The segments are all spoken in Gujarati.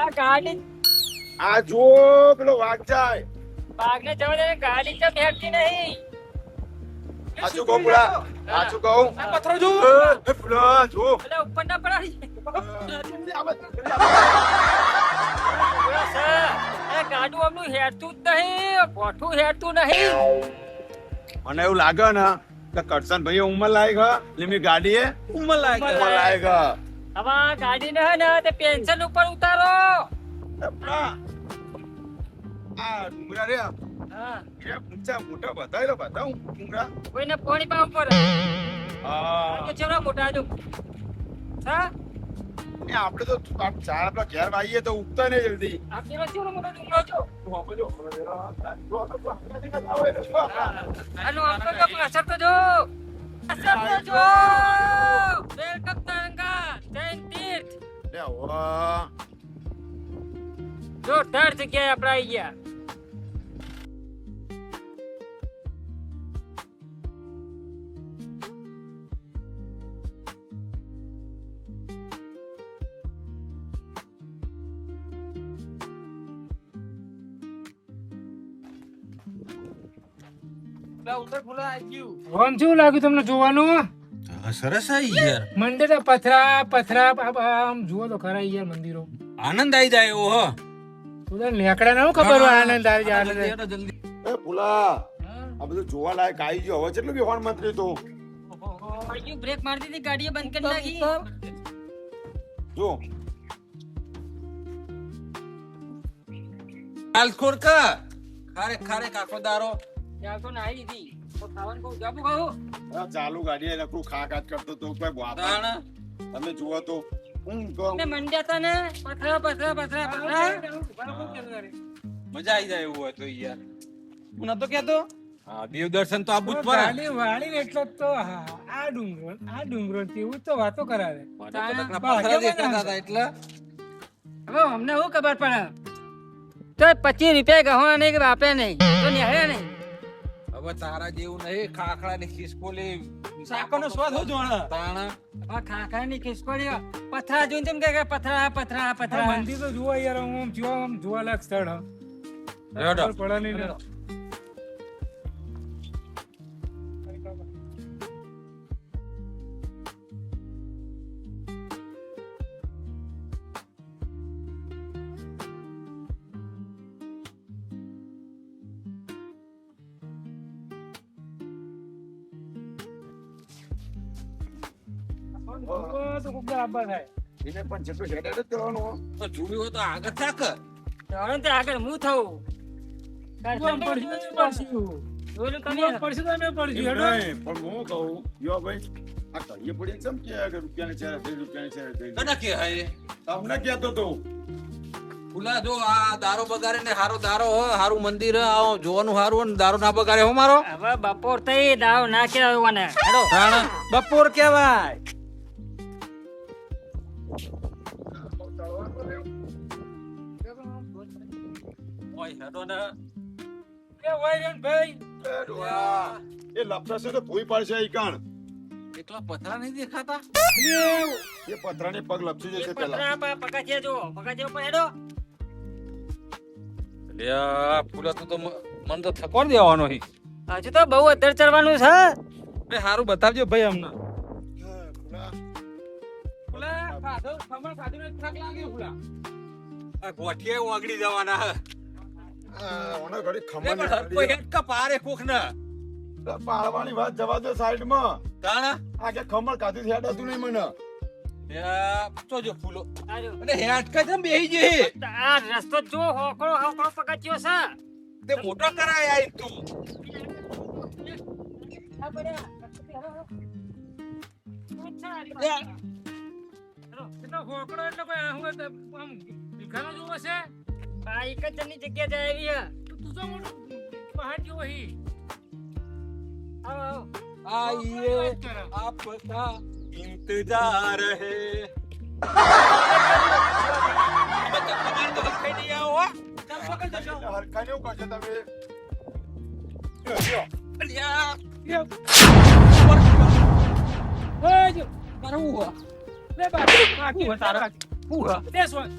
આ ગાડી આ જો પેલો વાઘ જાય બાગને જવા દે, ગાડી તો બેઠતી નહીં. આચું કહું પુડા આચું કહું આ પથ્થરો જો. એ પુડા જો એટલે ઉપર ના પડાડી. એ ગાડું આમનું હેરતું જ નહીં, કોઠું હેરતું નહીં. મને એવું લાગે ને કે કરશન ભાઈ ઉંમર લાયક હ લીમી ગાડી એ ઉંમર લાયક હ હવે આ ગાડી ને હે ને તે પેન્શન ઉપર ઉતારો. આ ડુંગરા રે હા, એ ઊંચા મોટા બતાવેલો બતાવું ડુંગરા કોઈને પાણી પાવ ઉપર હા તો ચેવડા મોટા આજુ. હા, એ આપણે તો ચાર આપણા ઘેર આવીએ તો ઉગતા નહીં જલ્દી આ પેલો ચેવડો મોટો ડુંગરો છો. આનો આમ તો જો અસર તો જો. અસર તો જો. વેલકમ તરંગા જૈન તીર્થ. જોરદાર જગ્યાએ આપણે આવી ગયા. આમ કેવું લાગ્યું તમને જોવાનું? સરસ આવી યાર, મંદિર તો પથરા પથરા આમ જુઓ તો ખરા યાર મંદિરો. આનંદ આવી જાય એવો હો. તું લેકડા ને ખબર હોય આનંદ આવી જાય આનંદ. જલ્દી એ પુલા આ બધું જોવા લાયક આવી ગયો હવે કેટલું બી હોર્ન મંત્રી તો આયુ બ્રેક મારી દીધી, ગાડીએ બંધ કરી નાખી. જો હાલ ખોર કા ખારે ખારે કાકો દારો ત્યાં તો નાઈ દીધી. તો ખાવાનું કહું, જાબુ ખાવું? આ ચાલુ ગાડી નકરું ખા ખાચ કરતો તો કોઈ બાપા તાણ તમે જુઓ તો હું કહું ને મંડ્યા તા ને પથરા પથરા પથરા પથરા. મજા આવી જાય એવું હોય તો યાર. હું નતો કેતો હા, દેવ દર્શન તો આબુ જ પડે. વાળી વાળી એટલે તો આ ડુંગરો તેવું જ તો વાતો કરાવે. પટકના પથરા દેખાતા હતા એટલે હવે અમને શું ખબર પડે? તો 25 રૂપિયા ગહોણા નહીં કે વાપે નહીં તો નેહળે નહીં. હવે તારા જેવું નહીં, ખાખડા ને ખિસકોલી શાકનો સ્વાદ હો જોણા તાણ. આ ખાખાની ખિસકોલી પથરા જોઈને તેમ કે પથરા પથરા આ પથરા. મંદિર તો જુઓ યાર આમ જોવાલાયક સ્થળ હ. રેડો. પડે નહીં ને. તો કોક વાર આબા થાય. એને પણ જેટલું હેડે જ કરવાનું તો જોવી હોય તો આગળ થાક. હવે તે આગળ હું થવું. આમ પડશે તો પડશે. બોલું તમે આમ પડશે તો અમે પડશું. હેડો. નહીં પણ હું કહું યો ભાઈ આ કહીએ પડી કેમ કે રૂપિયાની છે રૂપિયાની છે કને કે હાય તમને કહેતો તો ખુલા જો આ દારો બગાડે ને હારો દારો હ, હારું મંદિર હ, આવો જોવાનું હારું ને દારો ના બગાડે હો મારો. હવે બપોર થઈ દાવ ના કેવાને. હેડો તાણ બપોર કેવાય. ઓય હેડો ને એ વાયરન ભાઈ એ લપસા છે તો ભૂઈ પડશે ઈ કાણ એકલા પથરા નહીં દેખાતા. એ પથરાને પગ લપસી જશે પેલા પથરા પગાથિયા જો પગાથિયા ઉપર હેડો. લ્યા ફૂલા તો મન તો થકોડ દેવાનો હી. હજુ તો બહુ અધર ચડવાનું છે. બે હારું બતાવજો ભાઈ અમને. ફૂલા ખાધો ખમણ ખાધું ને થાક લાગ્યો ફૂલા. આ ગોઠિયા ઓગળી જવાના હ. ઓને ઘડી લે ખમણ પણ હરકો હેડકા પારે કોક ના. પાડવાની વાત જવા દો સાઈડમાં તાણ આ કે ખમણ કાઢી હેડાતું નહીં મને લ્યા તો જો ફૂલો આજો. અને હેડકા જેમ બેહી જઈ. આ રસ્તો જો હોકળો હોકળો પગાથિયો છે. તે મોટો કરાય આઈ તું. આ પડ્યા. એટલો હોકળો એટલે કોઈ આમ ભીખાનો જેવો છે. આ એક જ જણની જગ્યા જાય એવી હે. તું તો મોટું પહાડ જેવો હી. આવો આવો. आइए आपका इंतजार है. હરખાને એવું કરશે તમે અલ્યા ઓય જો મારે હું હો? લે બાકી હું તારા હું હો? દેશ હોય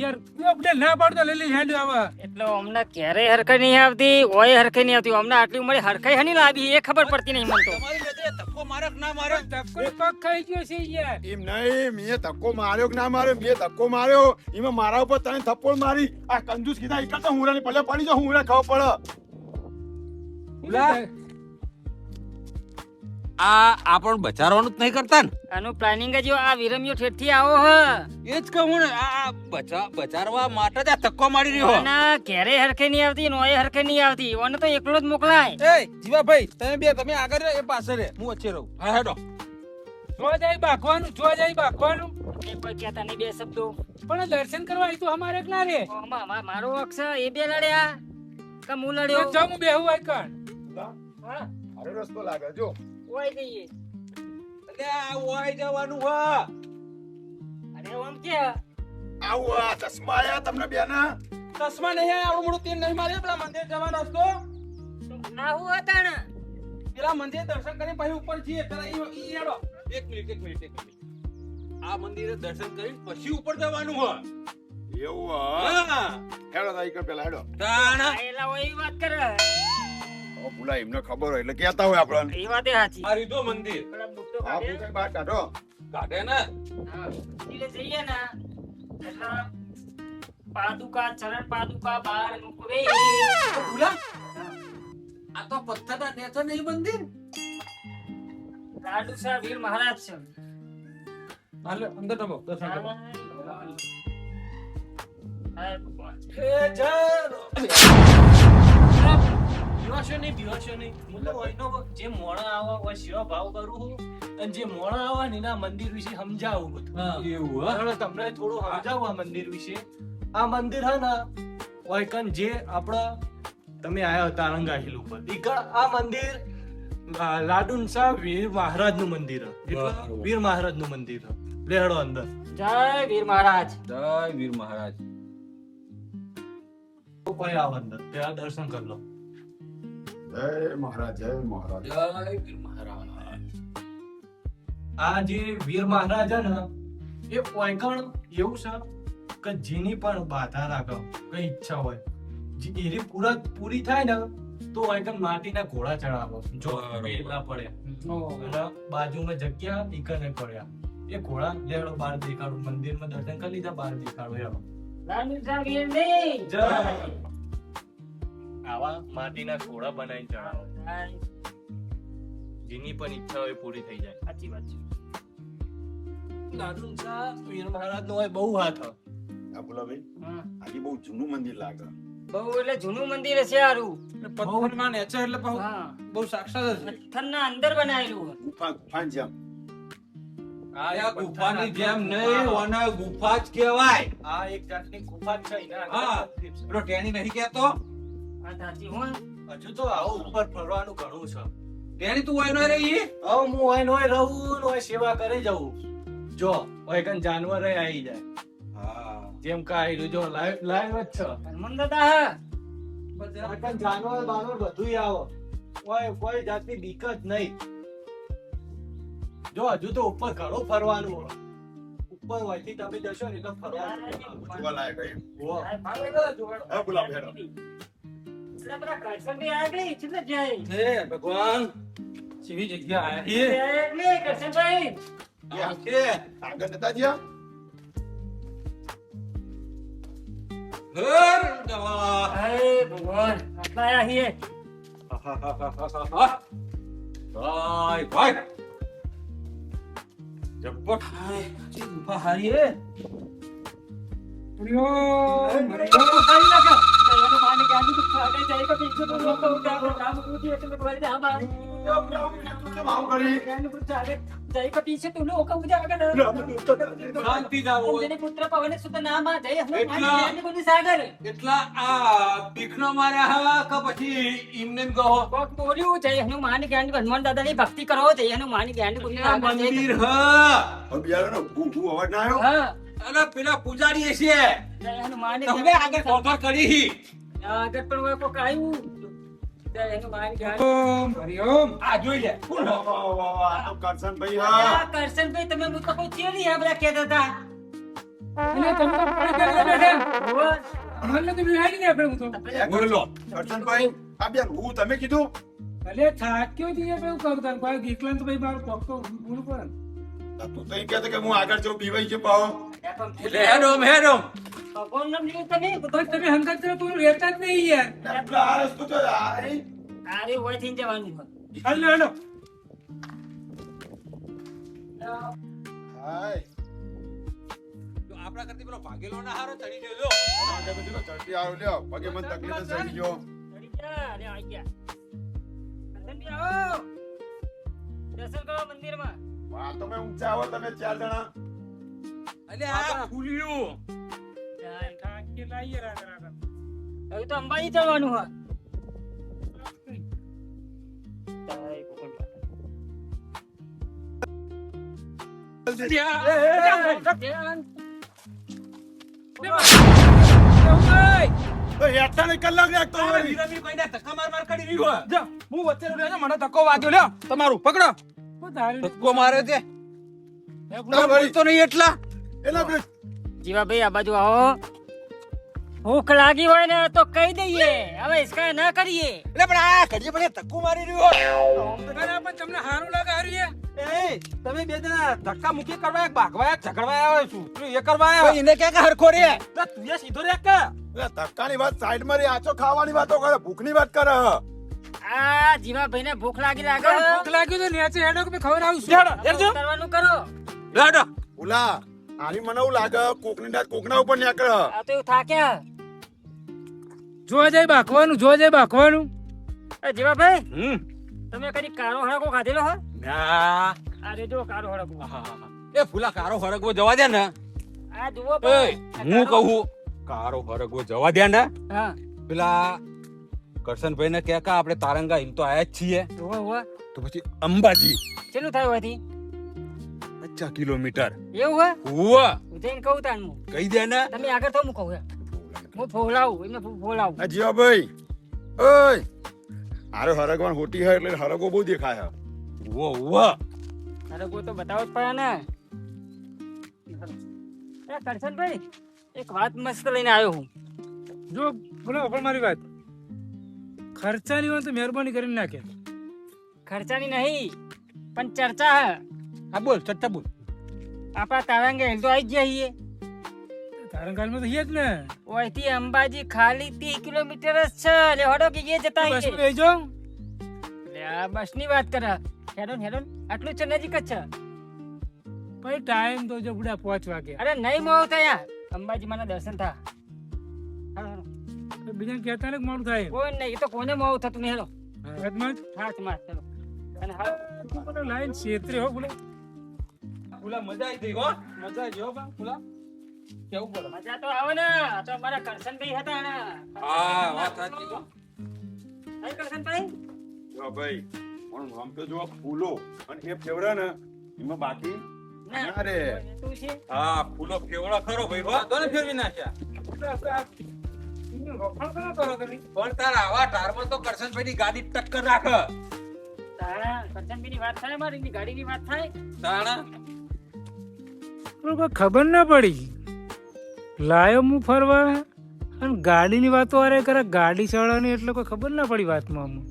યાર તું આપણે ના પાડતો લઈ લઈ હેડ આવા એટલે અમને ક્યારેય હરખાઈ નહીં આવતી ઓય હરખાઈ નહીં આવતી અમને આટલી ઉંમરે હરખાઈ હની લાવી એ ખબર પડતી નહીં મને તો તમારી નજરે ધક્કો મારે કે ના મારે? ધક્કો પગ ખાઈ ગયો છે યાર એમ નહીં મેં ધક્કો માર્યો કે ના માર્યો મેં ધક્કો માર્યો એમાં મારા ઉપર તને થપ્પડ મારી આ કંજૂસ કીધા એક તો હુંરાની પલ્લે પડી જાવ હુંરા ખબર પડે આ આપણને બચાવવાનું જ નહીં કરતા ને? આનું પ્લાનિંગ જ આ વિરમ્યો ઠેઠથી આવો હ એ જ કહું ને આ બચાવવા માટે જ આ ધક્કો મારી રહ્યો. ના ક્યારેય હરખાઈ નહીં આવતી ને ઓય હરખાઈ નહીં આવતી ઓને તો એકલો જ મોકલાય એ જીવાભાઈ તમે આગળ રહે, એ પાછળ રહે, હું વચ્ચે રહું. હા હેડો. જો જાય બાખવાનું એ કોઈ કહેતા નહીં બે શબ્દો પણ દર્શન કરવા આવી તો અમારે ના રે મારો અક્ષ એ બે લડ્યા કે હું લડ્યો જાઉં હું બેહું હોય કણ હા મારો રસ્તો લાગે જો ઓય જઈએ અલ્યા ઓય જવાનું હા. અરે ઓમ કે આવું આ ચશ્મા આયા તમને બેના ચશ્મા નહીં આયા, આવડું મોટું તેલ નહીં મારે. પેલા મંદિર જવાનો રસ્તો, ના હું હતા ને પેલા મંદિર દર્શન કરીને પછી ઉપર જઈએ. પેલા ઈ હેડો. એક મિનિટ. આ મંદિરે દર્શન કરીને પછી ઉપર જવાનું હોય. એવું હા હા હેડો તાઈ કર પેલા હેડો તાણા એલા ઓય ઈ વાત કરે ઓ ભૂલા એમને ખબર હોય એટલે કહેતા હોય આપણને એ વાત સાચી આ રીતો મંદિર પેલા બુટ્ટો આ કાઢે ભૂલા બહાર કાઢો કાઢે ને. હા એટલે જઈએ ને એટલે પાદુકા ચરણ પાદુકા બહાર મૂકવે ભૂલા આ તો પથ્થરના નેચર નહીં મંદિર. લાડુસા વીર મહારાજ છે હાલે અંદર તમે દર્શન કરો. હાય ભગવાન. એ જય બીવાશો નહીં મતલબ એનો જે મોણા આવા હોય સેવા ભાવ કરું હું અને જે મોણા આવા ને એના મંદિર વિશે સમજાવું બધું. એવું હા? હવે તમને થોડું સમજાવું આ મંદિર વિશે. આ મંદિર હે ને ઓયકન જે આપણા તમે આયા હતા તારંગા હિલ ઉપર આ મંદિર લાડુન શાહ વીર મહારાજ નું મંદિર હે. એટલે બરાબર. વીર મહારાજ નું મંદિર હે. લેહડો અંદર જય વીર મહારાજ જય વીર મહારાજ. કોઈ આવ અંદર ત્યાં દર્શન કરી લો. જય મહારાજ જય વીર મહારાજ. આ જે વીર મહારાજ હે ને એ ઓયકણ એવું છે કે જેની પણ બાધા રાખો કઈ ઈચ્છા હોય એની પૂરી થાય ને તો ઓયકણ માટીના ઘોડા ચડાવો જો બરાબર. પેલા પડ્યા અને બાજુમાં જગ્યા ઈકને પડ્યા એ ઘોડા લેવડો બહાર દેખાડું મંદિરમાં દર્શન કરી લીધા બહાર દેખાડું એમ લાડુસા વીર ની જય. આવા માટીના ઘોડા બનાવીને ચડાવો જેની પણ ઈચ્છા હોય પૂરી થઈ જાય. સાચી વાત છે લાડુ શાહ વીર મહારાજ નો હોય બહુ હાથ હે. આ ભૂલા ભાઈ હા. આજે બહુ જૂનું મંદિર લાગે બહુ એટલે જૂનું મંદિર હશે આરું પથ્થરના નેચર એટલે બહુ હા બહુ સાક્ષાત જ છે. પથ્થરના અંદર બનાવેલું હોય. ગુફા જેમ આ ગુફાની જેમ નહીં, ઓને ગુફા જ કહેવાય. આ એક જાતની ગુફા જ છે એના હા. અંદર છે. પેલો ટેણી નહીં કહેતો? આ સાચી હોય હજુ તો આવો ઉપર ફરવાનું ઘણું છે. ટેણી તું હોય ન રહી? હવે હું હોય નોય રહું ને હોય સેવા કરી જવું. જો હોય કન જાનવર આવી જાય હા. જેમ કાયરું જો લાઈવ જ છે. હનુમાન દાદા હા હોય કન જાનવર બાનવર બધું આવો હોય કોઈ જાતની બીક જ નહીં. જો હજુ તો ઉપર ઘણું ફરવાનું હોય. ઉપર હોયથી તમે જશો ને એટલે ફરવાનું. જોવા લાયક હોય. ઓહ. હા ભૂલા ભાઈ હેડો. એટલે બધા કરશનભાઈ આ ગઈ એટલે જાય હે ભગવાન, કેવી જગ્યા આયા છે. એટલે કરશનભાઈ આ છે. આગળ નતા જ્યાં હર દવા. હાય ભગવાન આટલા આયા છીએ ભાઈ ભાઈ જબ્બર. હાય, જે ગુફા હારી હે. આવું કરી શાંતિ જાવો હોય. એટલા આ ભીખનો માર્યા હા કે પછી એમને એમ કહો? હનુમાન દાદા ની ભક્તિ કરો જય હનુમાન આ મંદિર હ. હવે બિયારો ભૂ અવાજ ના આવ્યો હા અને પેલા પૂજારી છે જય હનુમાન તમને આગળ કોફર કરી. આગળ પણ કોઈ આવ્યું ત્યારે એનું મારી ગાડી. ઓમ હરિઓમ. આ જોઈ લે વાહ, વાહ, વાહ, વાહ, આ તો કરશનભાઈ હા. આ કરશનભાઈ તમે હું તો કોઈ ચેરી આ બધા કહેતા હતા. એટલે તમે તો પાણી કરી બેઠા. હોવે. મને તો બિહારી ને આપણે હું તો. બોલો કરશનભાઈ આ બેન હું તમે કીધું અલે થાક્યો છે યાર, હું કરું તાર ભાઈ એકલા તો ભાઈ મારું કોક તો બોલું પડે ને. તું તો એમ કહેતો કે હું આગળ જાઉં પીવાઈ છે પાવો એટલે હેડોમ ભગવાન નામ લીધું તમે તો તમે હંગાત કરો તો રહેતા જ નહીં યાર. પેલા આ રસ્તો તો આ રહી. આરે હોય થઈને જવાનું હોય. હાલો હાલો. હાય તો આપણા કરતી પેલો ભાગેલો ના હારો ચડી ગયો લો આગળ તો ચલો ચડતી આવો લ્યો પગે મને તકલીફ જ થઈ ગયો ચડી જા, લે આઈ ગયા. કરશનભાઈ આવો. દર્શન કરો મંદિરમાં. વાહ તમે ઊંચા આવો તમે 4 જણા અલે આ ફૂલ્યું જાય. થાકી લાઈએ રાગ રાગ. હવે તો અંબાજી જવાનું હોય. જાય ભગવાન. તો હેઠા ને કલાક લાગતો હોય વિરમી કઈને ધક્કા માર કરી રહ્યો જો હું વચ્ચે રહ્યો મને ધક્કો વાગ્યો લ્યો તમારું પકડો હું તારી ધક્કો માર્યો તે બોલતો નહીં એટલા એલા બે જીવાભાઈ આ બાજુ આવો. ભૂખ લાગી હોય ને તો કહી દઈએ, હવે ઇસકા ના કરીએ. એટલે પણ આ ઘડીએ પણ ધક્કો મારી રહ્યો બરાબર તમને હારું લાગે હારું એ તમે બે જણા ધક્કા મુકી કરવા એક ભાગવા એક ઝઘડવા આવ્યો છું તું એ કરવા આવ્યો એને કે હરખો રે તું એ સીધો રે કે એલા ધક્કાની વાત સાઈડ માં રહી આચો ખાવાની વાતો કરે ભૂખની વાત કરે આ જીવાભાઈ ને ભૂખ લાગી લાગે. ભૂખ લાગ્યું તો નેચે હેડો કે ખબર આવું કરવાનું કરો. લાડો ઉલા આની મને એવું લાગે કોકની દાંત કોકના ઉપર નીકળે આ તો એવું થાક્યા. જોવા જાય બાકવાનું જોવા જાય બાકવાનું. એ જીવાભાઈ તમે કદી કારો હળકો ખાધેલો હો? ના અરે જો કારો હળકો. એ ફૂલા કારો હરગવો જવા દે ને આ જુઓ એ પણ. હું કહું કારો હરગવો જવા દે ને હા પેલા કરશનભાઈ ને કે આપણે તારંગા હિલ તો આયા જ છીએ જુઓ જુઓ. તો પછી અંબાજી કેટલું થયું હોયથી? 50 કિલોમીટર એવું હોય? હુવા જઈને કહું તાણ હું. કહી દે ને તમે આગળ તો હું કહું એમ. હું ફોલાવું એમને ફોલાવું. આ જીવા ભાઈ ઓય આરે હરગવાન હોટી હે એટલે હરગો બહુ દેખાય હે હુવા હુવા હળકો તો બતાવો જ પડે ને. એ કરશનભાઈ એક વાત મસ્ત લઈને આવ્યો હું. જો બોલો પણ મારી વાત ખર્ચાની હોય તો મહેરબાની કરીને નાખે. ખર્ચાની નહીં પણ ચર્ચા હે. હા બોલ ચટ્ટા બોલ આપણા તારંગે હિલ તો આવી જ જઈએ. તારણ કાલમાં તો હિયે જ ને. ઓયથી અંબાજી ખાલી 30 કિલોમીટર જ છે. લે હડો કે એ જતા બસ આવીએ. લઈ જાઓ. લે આ બસની વાત કરે. હેડો હેડો આટલું જ છે, નજીક જ છે. ભાઈ ટાઈમ તો જો બુડા 5 વાગે. અરે નહીં મોડું થાય અંબાજી માના દર્શન થા. હાલો, હાલો. બીજાને કહેતા ને કે મોડું થાય. કોઈ નહીં, એ તો કોને મોડું થતું નહીં. હેલો હાથમાં જ. હાથ માર ચલો. અને હાલ તું મને લાઈન છેતરે હો બોલે. ફૂલા મજા આવી ગઈ હો મજા આવી હો ફૂલા કેવું બોલો મજા તો આવે ને. આ તો અમારા કરશનભાઈ હતા ને. હા વાત સાચી હો હાય કરશનભાઈ. જો ભાઈ પણ આમ તો જો ફૂલો અને એ ફેવરા ને એમાં બાકી ના અરે તું છે. હા ફૂલો ફેવડા ખરો ભાઈ હો તો ને ફેરવી નાખ્યા વખાણ કરો કરો તમે. પણ તાર આવા ટારમાં તો કરશનભાઈ ની ગાડી ટક્કર રાખ તારા કરશનભાઈ ની વાત થાય મારી એની ગાડીની વાત થાય. તાણા પણ કોઈ ખબર ના પડી. લાયો હું ફરવા અને ગાડીની વાતો આરે કરે. ગાડી ચલાવવાની એટલે કોઈ ખબર ના પડી વાતમાં અમને.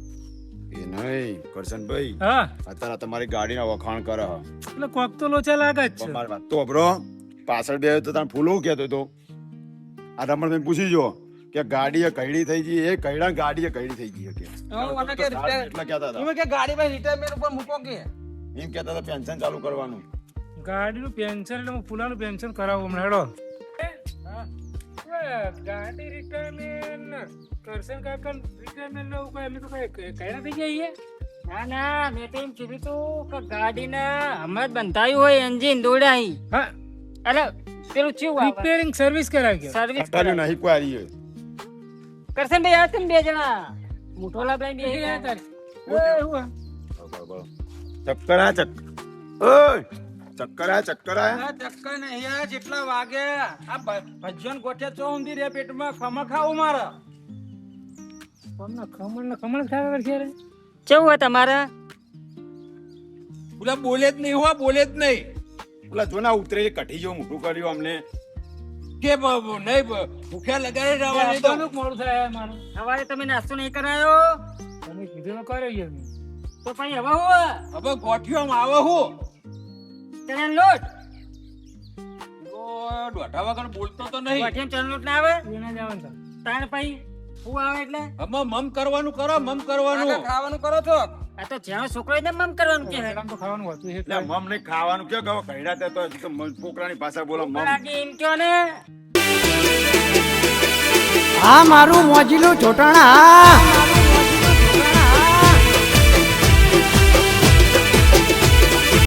એ નહીં કરશનભાઈ હા અત્યારે તમારી ગાડીના વખાણ કરે એટલે કોક તો લોચા લાગે જ છે. મારી વાત તો અબરો પાછળ બે તો તને ફૂલો કહેતો હતો આ રમણભાઈ પૂછી જો કે ગાડી એ કઈડી થઈ ગઈ એ કઈડા ગાડી એ કઈડી થઈ ગઈ કે એટલા કહેતા હતા કે ગાડી માં રિટાયરમેન્ટ ઉપર મૂકો કે એમ કહેતા હતા પેન્શન ચાલુ કરવાનું ગાડીનું પેન્શન એટલે હું ફૂલાનું પેન્શન કરાવું હમણાં હેડો. ગાડી રિટાયરમેન્ટ કરશન કાકા રિટાયરમેન્ટ નું કોઈ અમે તો કઈ કયા થઈ ગયા ના ના મેં તો એમ કીધું તું કે ગાડીને હમણાં જ બંધાયું હોય એન્જિન દોડાઈ. હા અરે પેલું ચેવું આવે રિપેરિંગ સર્વિસ કરાવી સર્વિસ અટાલ્યું નહીં કોઈ હારી કરશનભાઈ આ તમે બે જણા મોટો લાભ લઈને બેસી ગયા. ચક્કર આ ચક્કર ઓય ચક્કર આ ચક્કર આ ચક્કર નહીં જેટલા વાગે આ ભજન ગોઠે ચો ઊંધી રે પેટમાં ખમા ખાવું મારે ખમણ ખાવા કરશે રે કેવું હોય તમારે પેલા બોલે જ નહીં હો, બોલે જ નહીં પેલા જો ના ઉતરે કઢી જેવું મોટું કર્યું અમને. કે નહીં ભૂખ્યા લગાડે રહેવા નહીં દઉં. આપવાનું મોડું થાય મારું સવારે તમે નાસ્તો નહીં કરાયો તમે કીધું તો કર્યો અમે તો પછી હવે હું હવે ગોઠિયામાં આવે હું ચણા લોટ દોઢા વાગણ બોલતો તો નહીં. ગોઠિયામાં ચણા લોટ ના આવે એના જવાનું થાય. તાણ પછી હું આવે એટલે હવે મમ કરવાનું કરો, મમ કરવાનું. ખાવાનું કરો છો આ તો જ્યાં છોકરો ને મમ કરવાનું કે આમ તો ખાવાનું હોતું છે એટલે મમ નહીં ખાવાનું કે કહો કઈડા તે તો હજી તો પોકરાની ભાષા બોલો મમ. લાગે એમ કયો ને આ મારું મોજીલું ચોટણા